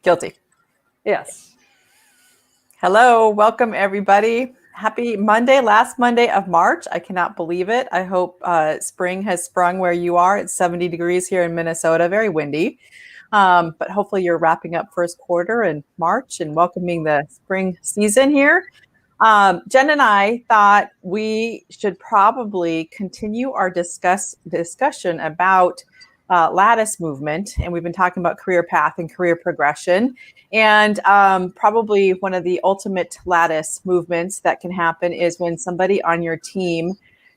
Guilty. Yes. Hello, welcome everybody. Happy Monday, last Monday of March. I cannot believe it. I hope spring has sprung where you are. It's 70 degrees here in Minnesota, very windy. But hopefully you're wrapping up first quarter in March and welcoming the spring season here. Jen and I thought we should probably continue our discussion about lattice movement, and we've been talking about career path and career progression, and probably one of the ultimate lattice movements that can happen is when somebody on your team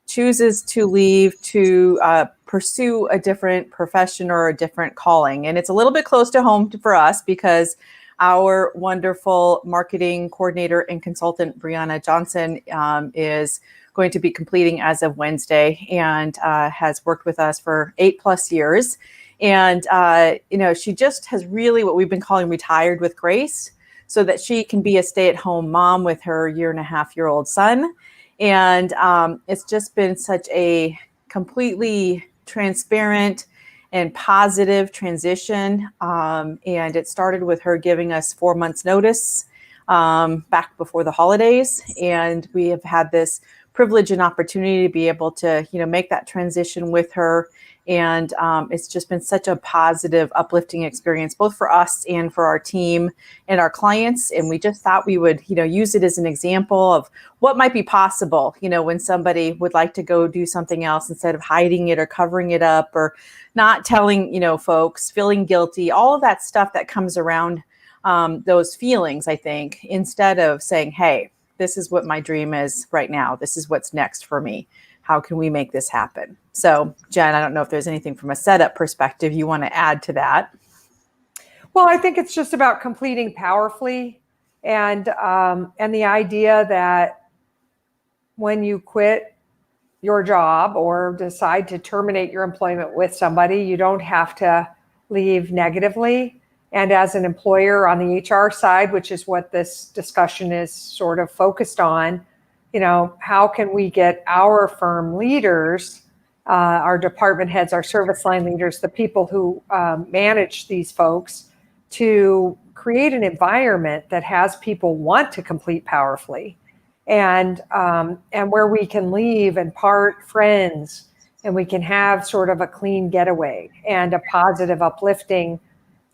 chooses to leave to pursue a different profession or a different calling. And it's a little bit close to home for us because our wonderful marketing coordinator and consultant, Brianna Johnson, is going to be completing as of Wednesday and has worked with us for 8+ years. And, she just has really what we've been calling retired with grace so that she can be a stay-at-home mom with her 1.5-year-old son. And it's just been such a completely transparent and positive transition. And it started with her giving us 4 months notice back before the holidays. And we have had this privilege and opportunity to be able to, make that transition with her. And it's just been such a positive, uplifting experience, both for us and for our team and our clients. And we just thought we would, use it as an example of what might be possible, when somebody would like to go do something else instead of hiding it or covering it up or not telling, folks, feeling guilty, all of that stuff that comes around those feelings, I think, instead of saying, hey, this is what my dream is right now. This is what's next for me. How can we make this happen? So, Jen, I don't know if there's anything from a setup perspective you want to add to that. Well, I think it's just about completing powerfully, and the idea that when you quit your job or decide to terminate your employment with somebody, you don't have to leave negatively. And as an employer on the HR side, which is what this discussion is sort of focused on, how can we get our firm leaders, our department heads, our service line leaders, the people who manage these folks, to create an environment that has people want to complete powerfully, and where we can leave and part friends, and we can have sort of a clean getaway and a positive, uplifting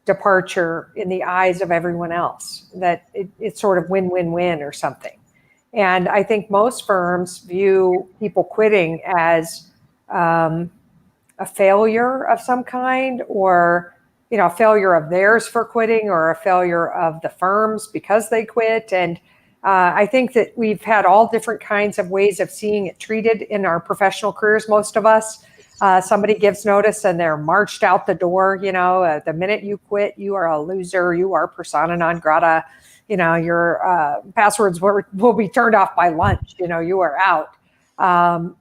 departure in the eyes of everyone else, that it's sort of win-win-win or something. And I think most firms view people quitting as a failure of some kind, or, a failure of theirs for quitting, or a failure of the firms because they quit. And I think that we've had all different kinds of ways of seeing it treated in our professional careers, most of us. Somebody gives notice and they're marched out the door. The minute you quit, you are a loser. You are persona non grata. Your passwords will be turned off by lunch. You are out.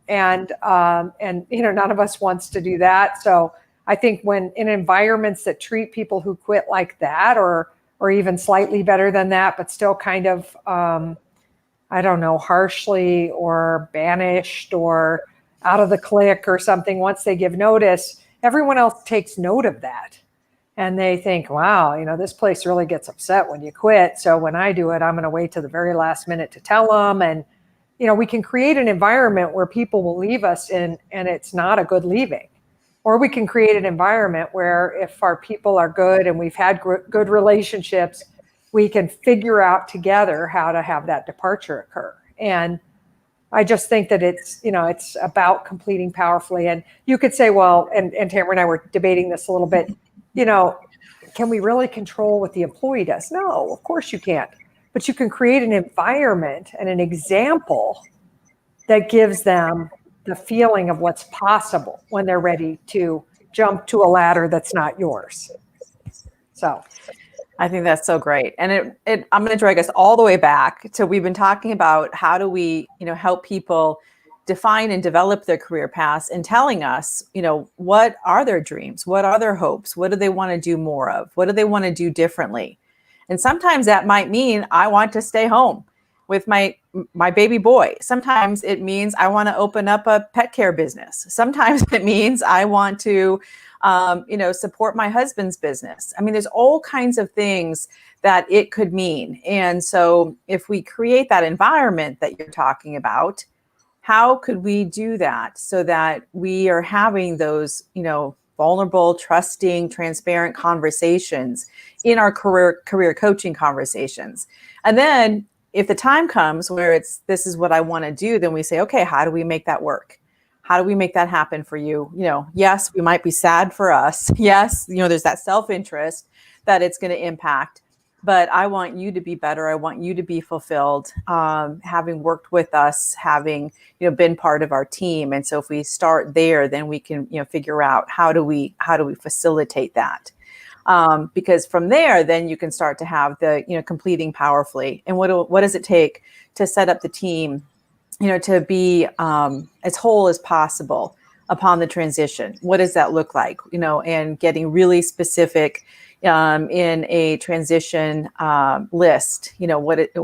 And none of us wants to do that. So I think when in environments that treat people who quit like that, or even slightly better than that, but still kind of, harshly or banished or out of the clique or something, once they give notice, everyone else takes note of that. And they think, wow, this place really gets upset when you quit. So when I do it, I'm going to wait to the very last minute to tell them. And, we can create an environment where people will leave us and it's not a good leaving. Or we can create an environment where if our people are good and we've had good relationships, we can figure out together how to have that departure occur. And I just think that it's about completing powerfully. And you could say, well, and Tamera and I were debating this a little bit, can we really control what the employee does? No, of course you can't. But you can create an environment and an example that gives them the feeling of what's possible when they're ready to jump to a ladder that's not yours. So I think that's so great. And I'm going to drag us all the way back to, we've been talking about how do we, help people define and develop their career paths, and telling us, what are their dreams? What are their hopes? What do they want to do more of? What do they want to do differently? And sometimes that might mean I want to stay home with my baby boy. Sometimes it means I want to open up a pet care business. Sometimes it means I want to support my husband's business. I mean, there's all kinds of things that it could mean. And so if we create that environment that you're talking about, how could we do that so that we are having those, vulnerable, trusting, transparent conversations in our career coaching conversations? And then if the time comes where this is what I want to do, then we say, okay, how do we make that work? How do we make that happen for you? Yes, we might be sad for us. Yes, there's that self-interest that it's going to impact, but I want you to be better. I want you to be fulfilled, having worked with us, having, been part of our team. And so if we start there, then we can, figure out how do we facilitate that? Because from there, then you can start to have the, completing powerfully. And what does it take to set up the team, to be as whole as possible upon the transition? What does that look like? And getting really specific in a transition list,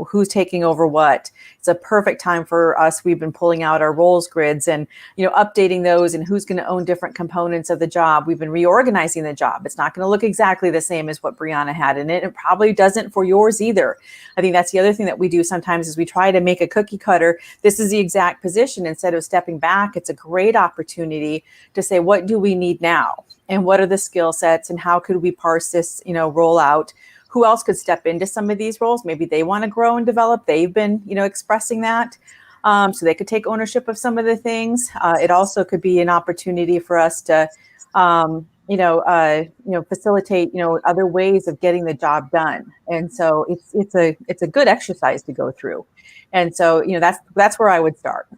who's taking over what. It's a perfect time for us. We've been pulling out our roles grids and, updating those and who's going to own different components of the job. We've been reorganizing the job. It's not going to look exactly the same as what Brianna had in it. It probably doesn't for yours either. I think that's the other thing that we do sometimes is we try to make a cookie cutter. This is the exact position instead of stepping back. It's a great opportunity to say, what do we need now? And what are the skill sets and how could we parse this, roll out? Who else could step into some of these roles? Maybe they want to grow and develop. They've been, expressing that. So they could take ownership of some of the things. It also could be an opportunity for us to, facilitate, other ways of getting the job done. And so it's a good exercise to go through. And so, that's where I would start.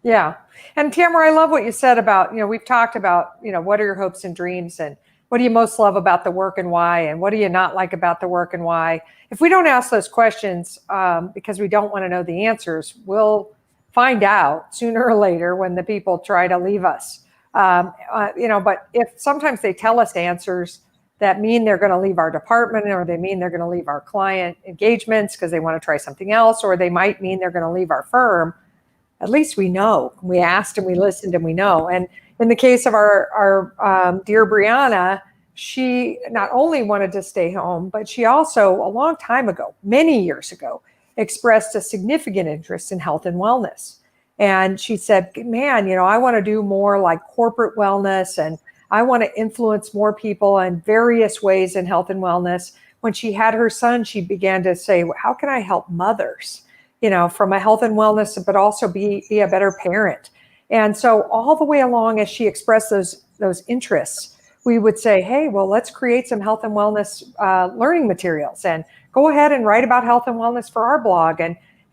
Yeah. And Tamera, I love what you said about, we've talked about, what are your hopes and dreams and what do you most love about the work and why? And what do you not like about the work and why? If we don't ask those questions because we don't want to know the answers, we'll find out sooner or later when the people try to leave us. But if sometimes they tell us answers that mean they're going to leave our department or they mean they're going to leave our client engagements because they want to try something else, or they might mean they're going to leave our firm, at least we know. We asked and we listened and we know. And in the case of our dear Brianna, she not only wanted to stay home, but she also, a long time ago, many years ago, expressed a significant interest in health and wellness. And she said, man, I want to do more like corporate wellness and I want to influence more people in various ways in health and wellness. When she had her son, she began to say, well, how can I help mothers? From a health and wellness, but also be a better parent. And so all the way along, as she expressed those interests, we would say, hey, well, let's create some health and wellness learning materials and go ahead and write about health and wellness for our blog.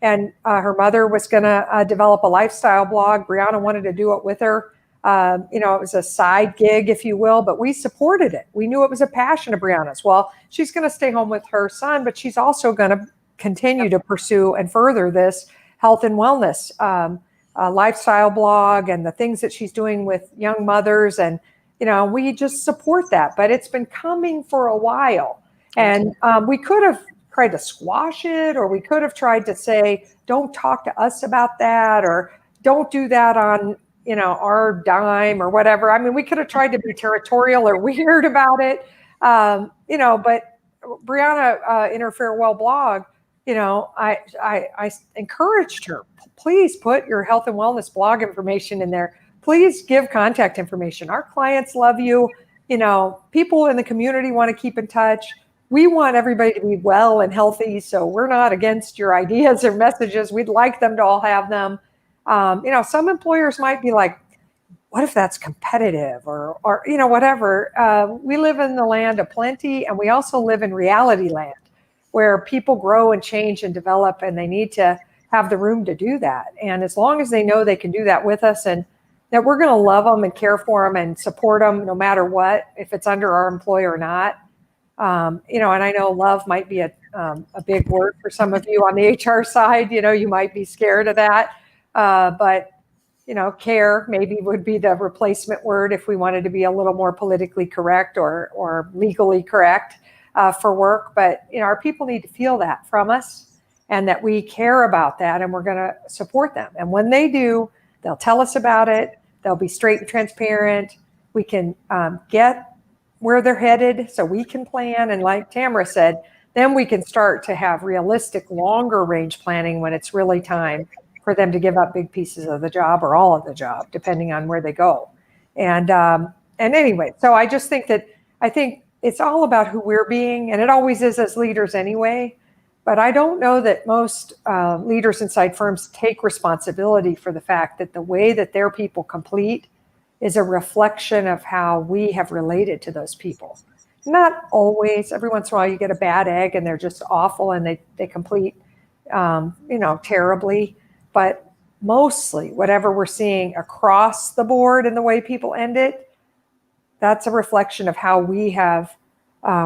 And her mother was going to develop a lifestyle blog. Brianna wanted to do it with her. It was a side gig, if you will, but we supported it. We knew it was a passion of Brianna's. Well, she's going to stay home with her son, but she's also going to continue to pursue and further this health and wellness lifestyle blog and the things that she's doing with young mothers. And, we just support that, but it's been coming for a while. And we could have tried to squash it, or we could have tried to say, don't talk to us about that, or don't do that on, our dime or whatever. I mean, we could have tried to be territorial or weird about it, but Brianna, in her farewell blog, I encouraged her, please put your health and wellness blog information in there. Please give contact information. Our clients love you. People in the community want to keep in touch. We want everybody to be well and healthy. So we're not against your ideas or messages. We'd like them to all have them. Some employers might be like, what if that's competitive or whatever. We live in the land of plenty, and we also live in reality land, where people grow and change and develop, and they need to have the room to do that. And as long as they know they can do that with us and that we're going to love them and care for them and support them no matter what, if it's under our employ or not. And I know love might be a big word for some of you on the HR side. You might be scared of that. But care maybe would be the replacement word if we wanted to be a little more politically correct or legally correct. For work, but our people need to feel that from us and that we care about that and we're going to support them. And when they do, they'll tell us about it. They'll be straight and transparent. we can get where they're headed so we can plan. And like Tamera said, then we can start to have realistic, longer range planning when it's really time for them to give up big pieces of the job or all of the job, depending on where they go. And anyway, so I just think that I think it's all about who we're being, and it always is as leaders anyway. But I don't know that most leaders inside firms take responsibility for the fact that the way that their people complete is a reflection of how we have related to those people. Not always. Every once in a while you get a bad egg and they're just awful and they complete, terribly. But mostly whatever we're seeing across the board in the way people end it, that's a reflection of how we have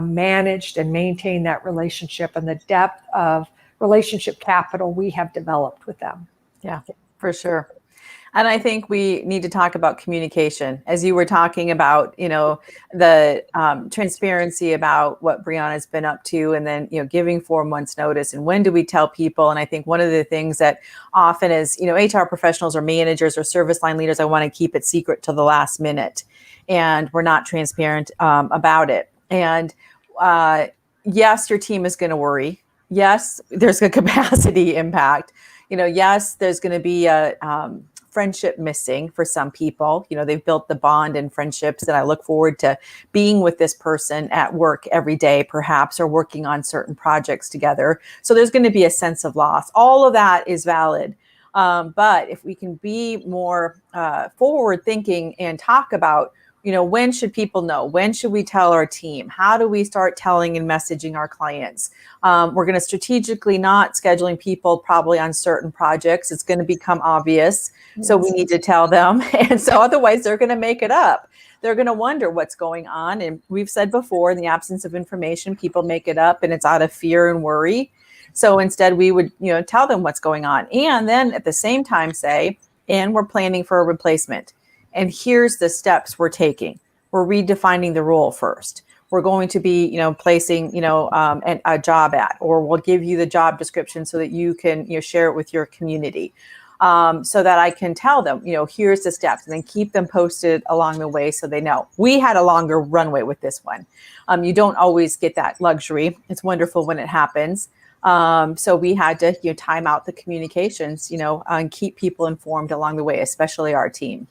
managed and maintained that relationship and the depth of relationship capital we have developed with them. Yeah, for sure. And I think we need to talk about communication, as you were talking about, the transparency about what Brianna's been up to, and then, giving 4 months notice, and when do we tell people? And I think one of the things that often is, HR professionals or managers or service line leaders, I want to keep it secret till the last minute, and we're not transparent about it. And yes, your team is going to worry. Yes, there's a capacity impact. Yes, there's going to be a friendship missing for some people. They've built the bond and friendships, and I look forward to being with this person at work every day, perhaps, or working on certain projects together. So there's going to be a sense of loss. All of that is valid. But if we can be more forward thinking and talk about, when should people know? When should we tell our team? How do we start telling and messaging our clients? We're going to strategically not scheduling people probably on certain projects. It's going to become obvious. So we need to tell them. And so otherwise they're going to make it up. They're going to wonder what's going on. And we've said before, in the absence of information, people make it up, and it's out of fear and worry. So instead we would, tell them what's going on. And then at the same time say, and we're planning for a replacement. And here's the steps we're taking. We're redefining the role first. We're going to be, placing, a job ad, or we'll give you the job description so that you can, share it with your community, so that I can tell them, here's the steps, and then keep them posted along the way so they know. We had a longer runway with this one. You don't always get that luxury. It's wonderful when it happens. So we had to, time out the communications, and keep people informed along the way, especially our team.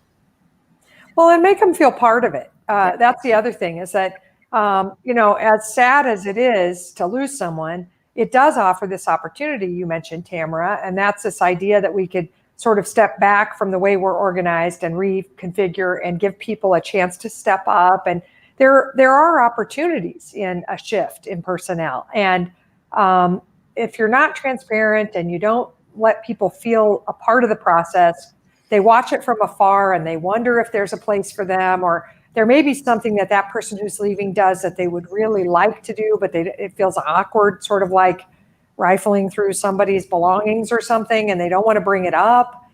Well, and make them feel part of it. That's the other thing, is that, as sad as it is to lose someone, it does offer this opportunity you mentioned, Tamera, and that's this idea that we could sort of step back from the way we're organized and reconfigure and give people a chance to step up. And there are opportunities in a shift in personnel. And if you're not transparent and you don't let people feel a part of the process, they watch it from afar and they wonder if there's a place for them, or there may be something that person who's leaving does that they would really like to do, but it feels awkward, sort of like rifling through somebody's belongings or something, and they don't want to bring it up,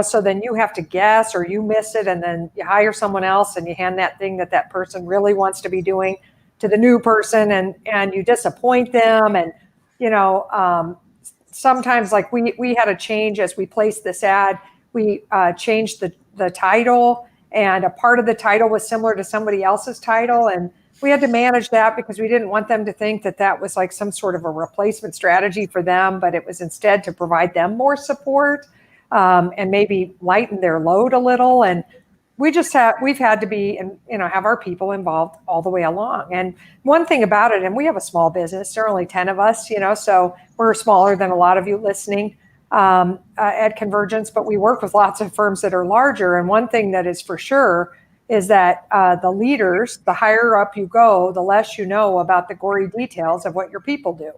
so then you have to guess, or you miss it, and then you hire someone else and you hand that thing that person really wants to be doing to the new person, and you disappoint them. And, sometimes, like we had a change as we placed this ad. We changed the title, and a part of the title was similar to somebody else's title. And we had to manage that because we didn't want them to think that was like some sort of a replacement strategy for them, but it was instead to provide them more support and maybe lighten their load a little. And we've had to be, and have our people involved all the way along. And one thing about it, and we have a small business, there are only 10 of us, so we're smaller than a lot of you listening at Convergence, but we work with lots of firms that are larger. And one thing that is for sure is that the leaders, the higher up you go, the less you know about the gory details of what your people do.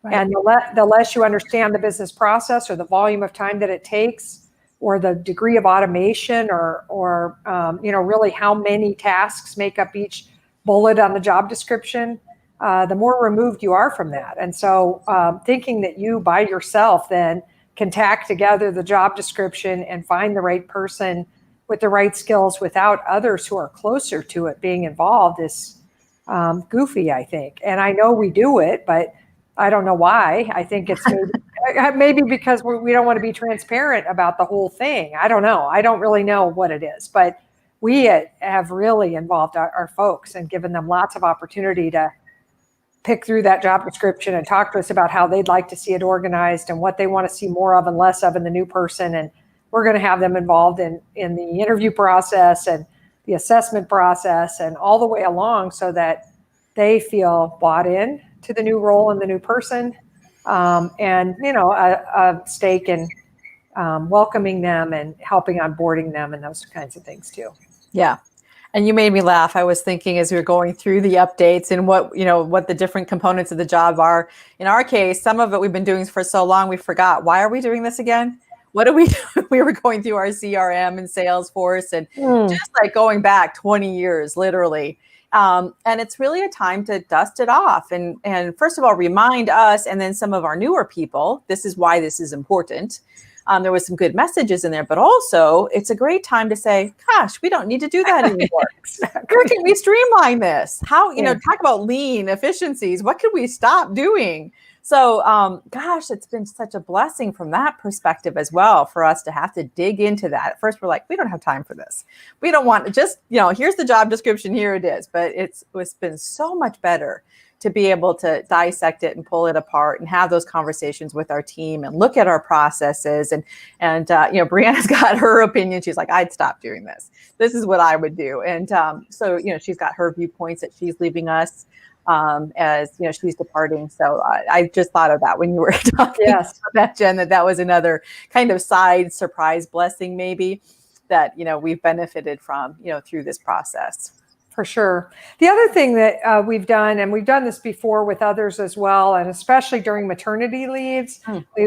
Right. And the less you understand the business process, or the volume of time that it takes, or the degree of automation, or really how many tasks make up each bullet on the job description, the more removed you are from that. And so thinking that you by yourself then can tack together the job description and find the right person with the right skills without others who are closer to it being involved is goofy, I think. And I know we do it, but I don't know why. I think it's maybe because we don't want to be transparent about the whole thing. I don't know. I don't really know what it is, but we have really involved our folks and given them lots of opportunity to pick through that job description and talk to us about how they'd like to see it organized and what they want to see more of and less of in the new person. And we're going to have them involved in the interview process and the assessment process and all the way along so that they feel bought in to the new role and the new person, and, a stake in welcoming them and helping onboarding them and those kinds of things too. Yeah. And you made me laugh. I was thinking as we were going through the updates and what the different components of the job are. In our case, some of it we've been doing for so long, we forgot. Why are we doing this again? What do we do? We were going through our CRM and Salesforce and just like going back 20 years, literally. And it's really a time to dust it off. And first of all, remind us and then some of our newer people, this is why this is important. There was some good messages in there, but also it's a great time to say, gosh, we don't need to do that anymore. Exactly. Where can we streamline this? How, talk about lean efficiencies. What could we stop doing? So, gosh, it's been such a blessing from that perspective as well for us to have to dig into that. At first, we're like, we don't have time for this. We don't want to just, here's the job description, here it is. But it's been so much better to be able to dissect it and pull it apart and have those conversations with our team and look at our processes. And Brianna's got her opinion. She's like, I'd stop doing this. This is what I would do. And so she's got her viewpoints that she's leaving us as she's departing. So I just thought of that when you were talking about that, Jen, that was another kind of side surprise blessing maybe that we've benefited from through this process. For sure. The other thing that we've done, and we've done this before with others as well, and especially during maternity leaves,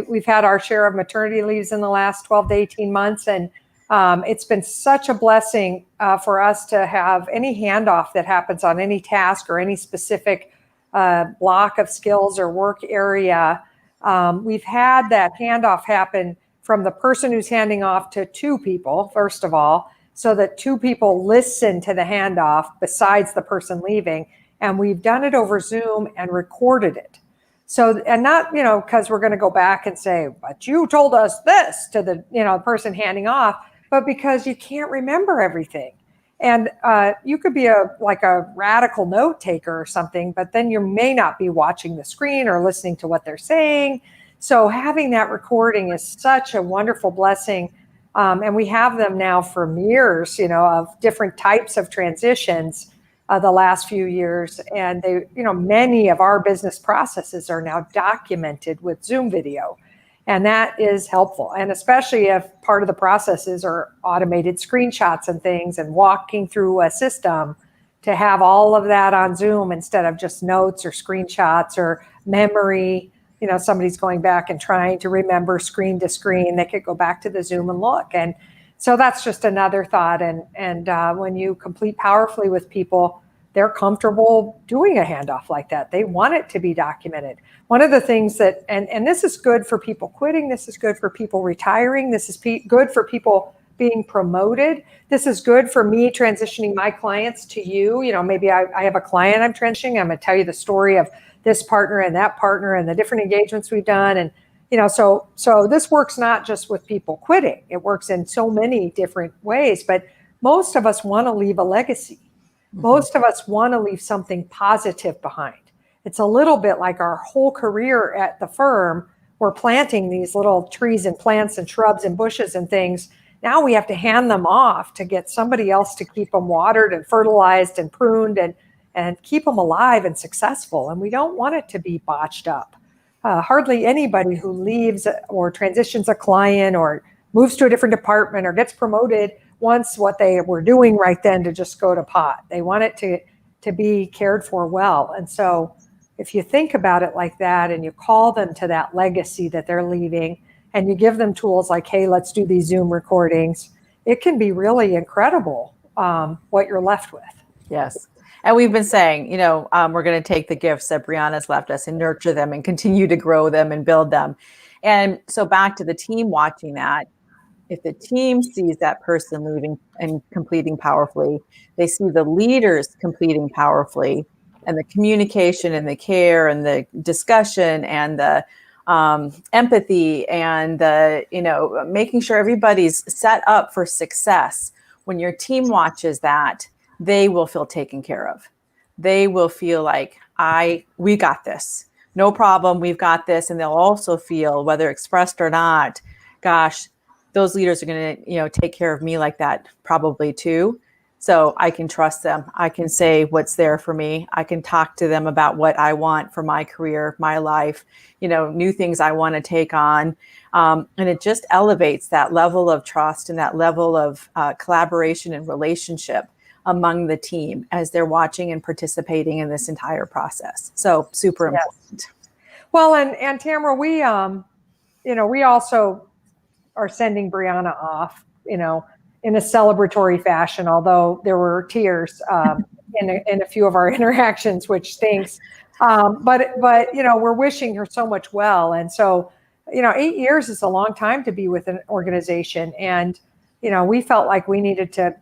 we've had our share of maternity leaves in the last 12 to 18 months. And it's been such a blessing for us to have any handoff that happens on any task or any specific block of skills or work area. We've had that handoff happen from the person who's handing off to two people, first of all, so that two people listen to the handoff besides the person leaving. And we've done it over Zoom and recorded it. So, and not, because we're going to go back and say, but you told us this to the, person handing off, but because you can't remember everything. And you could be a radical note taker or something, but then you may not be watching the screen or listening to what they're saying. So having that recording is such a wonderful blessing. And we have them now for years, of different types of transitions the last few years. And they, many of our business processes are now documented with Zoom video. And that is helpful. And especially if part of the processes are automated screenshots and things and walking through a system, to have all of that on Zoom instead of just notes or screenshots or memory. Somebody's going back and trying to remember screen to screen, they could go back to the Zoom and look. And so that's just another thought. And when you complete powerfully with people, they're comfortable doing a handoff like that. They want it to be documented. One of the things that, and this is good for people quitting, this is good for people retiring, this is good for people being promoted. This is good for me transitioning my clients to you. Maybe I have a client I'm transitioning. I'm going to tell you the story of this partner and that partner and the different engagements we've done. And, so this works not just with people quitting. It works in so many different ways, but most of us want to leave a legacy. Mm-hmm. Most of us want to leave something positive behind. It's a little bit like our whole career at the firm. We're planting these little trees and plants and shrubs and bushes and things. Now we have to hand them off to get somebody else to keep them watered and fertilized and pruned and keep them alive and successful. And we don't want it to be botched up. Hardly anybody who leaves or transitions a client or moves to a different department or gets promoted wants what they were doing right then to just go to pot. They want it to be cared for well. And so if you think about it like that and you call them to that legacy that they're leaving and you give them tools like, hey, let's do these Zoom recordings, it can be really incredible what you're left with. Yes. And we've been saying, we're going to take the gifts that Brianna's left us and nurture them and continue to grow them and build them. And so back to the team watching that, if the team sees that person leaving and completing powerfully, they see the leaders completing powerfully, and the communication and the care and the discussion and the empathy and the, making sure everybody's set up for success. when your team watches that, they will feel taken care of. They will feel like, we got this. No problem, we've got this. And they'll also feel, whether expressed or not, gosh, those leaders are going to, take care of me like that probably too. So I can trust them. I can say what's there for me. I can talk to them about what I want for my career, my life, new things I want to take on. And it just elevates that level of trust and that level of collaboration and relationship among the team as they're watching and participating in this entire process. So super important. Well, and Tamara, we also are sending Brianna off, in a celebratory fashion, although there were tears in a few of our interactions, which stinks. But we're wishing her so much well. And so, 8 years is a long time to be with an organization. And, we felt like we needed to,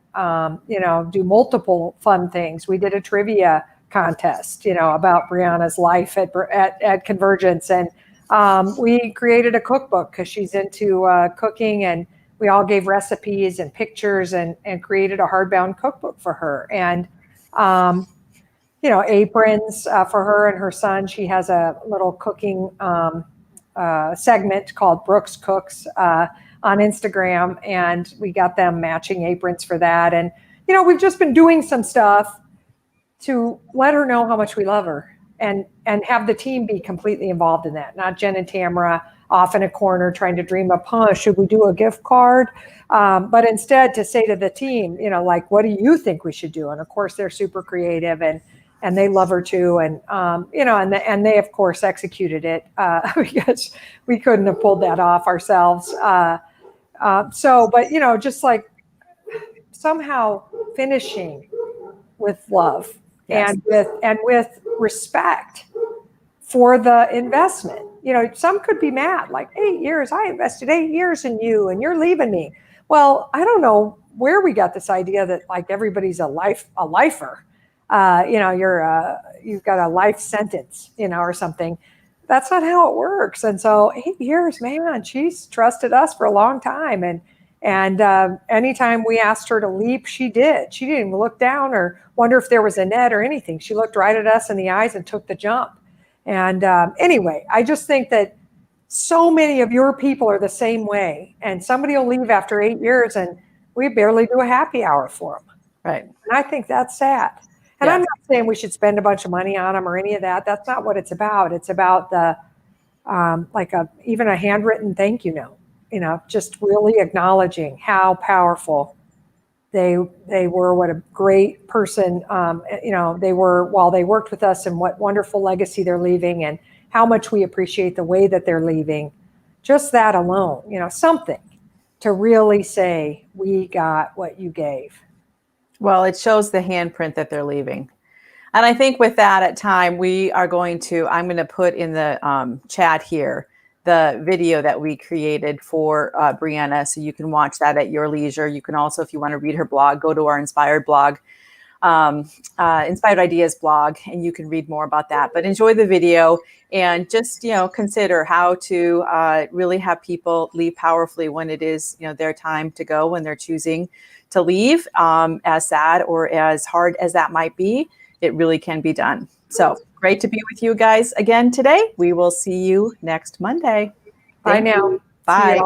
do multiple fun things. We did a trivia contest, about Brianna's life at Convergence. And we created a cookbook because she's into cooking, and we all gave recipes and pictures and created a hardbound cookbook for her. And, aprons for her and her son. She has a little cooking segment called Brooks Cooks on Instagram, and we got them matching aprons for that. And, we've just been doing some stuff to let her know how much we love her and have the team be completely involved in that, not Jen and Tamara off in a corner trying to dream up, should we do a gift card? But instead to say to the team, like, what do you think we should do? And of course they're super creative and they love her too. And, and they of course executed it because we couldn't have pulled that off ourselves. But, just like somehow finishing with love. Yes. and with respect for the investment. Some could be mad, like 8 years, I invested 8 years in you and you're leaving me. Well, I don't know where we got this idea that like everybody's a lifer. You've got a life sentence, or something. That's not how it works. And so 8 years, man, she's trusted us for a long time. And anytime we asked her to leap, she did. She didn't even look down or wonder if there was a net or anything. She looked right at us in the eyes and took the jump. And anyway, I just think that so many of your people are the same way. And somebody will leave after 8 years and we barely do a happy hour for them. Right. And I think that's sad. And I'm not saying we should spend a bunch of money on them or any of that. That's not what it's about. It's about the even a handwritten thank you note. Just really acknowledging how powerful they were, what a great person, they were while they worked with us, and what wonderful legacy they're leaving, and how much we appreciate the way that they're leaving. Just that alone, something to really say, we got what you gave. Well, it shows the handprint that they're leaving. And I think with that at time, I'm going to put in the chat here the video that we created for Brianna, so you can watch that at your leisure. You can also, if you want to read her blog, go to our Inspired blog, Inspired Ideas blog, and you can read more about that. But enjoy the video and just, consider how to really have people leave powerfully when it is, their time to go, when they're choosing to leave. As sad or as hard as that might be, it really can be done. So great to be with you guys again today. We will see you next Monday. Bye now. Bye.